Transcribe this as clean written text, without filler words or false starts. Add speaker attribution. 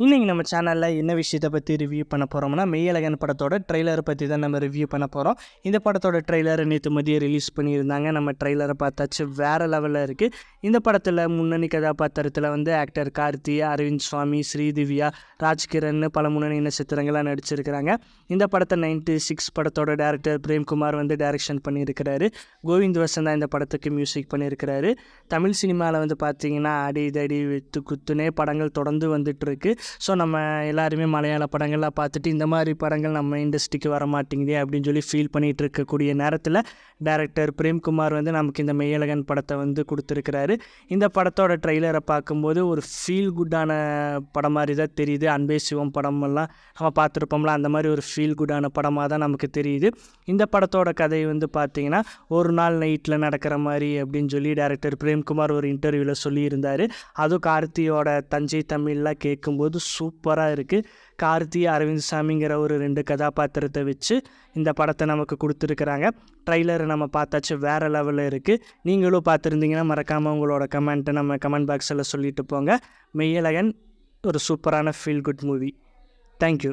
Speaker 1: இன்னைக்கு நம்ம சேனலில் என்ன விஷயத்தை பற்றி ரிவ்யூ பண்ண போகிறோம்னா, மெய்யழகன் படத்தோட ட்ரெய்லரை பற்றி தான் நம்ம ரிவ்யூ பண்ண போகிறோம். இந்த படத்தோட ட்ரெய்லரை நேற்று மதியம் ரிலீஸ் பண்ணியிருந்தாங்க. நம்ம ட்ரெய்லரை பார்த்தாச்சு, வேறு லெவலில் இருக்குது. இந்த படத்தில் முன்னணி கதாபாத்திரத்தில் வந்து ஆக்டர் கார்த்தி, அரவிந்த் சுவாமி, ஸ்ரீதிவ்யா, ராஜ்கிரண் பல முன்னணி நட்சத்திரங்களாக நடிச்சிருக்கிறாங்க. இந்த படத்தை 96 படத்தோட டேரக்டர் பிரேம்குமார் வந்து டைரக்ஷன் பண்ணியிருக்கிறாரு. கோவிந்த் வசந்தா இந்த படத்துக்கு மியூசிக் பண்ணியிருக்கிறாரு. தமிழ் சினிமாவில் வந்து பார்த்திங்கன்னா அடி தடி வெத்து குத்துனே படங்கள் தொடர்ந்து வந்துட்டுருக்கு. ஸோ நம்ம எல்லாருமே மலையாள படங்கள்லாம் பார்த்துட்டு இந்த மாதிரி படங்கள் நம்ம இண்டஸ்ட்ரிக்கு வர மாட்டேங்குதே அப்படின்னு சொல்லி ஃபீல் பண்ணிகிட்டு இருக்கக்கூடிய நேரத்தில் டைரக்டர் பிரேம்குமார் வந்து நமக்கு இந்த மெய்யழகன் படத்தை வந்து கொடுத்துருக்கிறாரு. இந்த படத்தோட ட்ரெய்லரை பார்க்கும்போது ஒரு ஃபீல் குட்டான படம் மாதிரி தான் தெரியுது. அன்பே சிவம் படமெல்லாம் நம்ம பார்த்துருப்போம்ல, அந்த மாதிரி ஒரு ஃபீல் குட்டான படமாக தான் நமக்கு தெரியுது. இந்த படத்தோட கதை வந்து பார்த்திங்கன்னா ஒரு நாள் நைட்டில் நடக்கிற மாதிரி அப்படின்னு சொல்லி டைரக்டர் பிரேம்குமார் ஒரு இன்டர்வியூவில் சொல்லியிருந்தார். அதுவும் கார்த்தியோட தஞ்சை தமிழ்லாம் கேட்கும்போது சூப்பராக இருக்குது. கார்த்தி, அரவிந்த் சாமிங்கிற ஒரு 2 கதாபாத்திரத்தை வச்சு இந்த படத்தை நமக்கு கொடுத்துருக்குறாங்க. ட்ரைலரை நம்ம பார்த்தாச்சு, வேறு லெவலில் இருக்குது. நீங்களும் பார்த்துருந்தீங்கன்னா மறக்காமல் உங்களோட கமெண்ட்டை நம்ம கமெண்ட் பாக்ஸில் சொல்லிட்டு போங்க. மெய்யழகன் ஒரு சூப்பரான ஃபீல் குட் மூவி. தேங்க்யூ.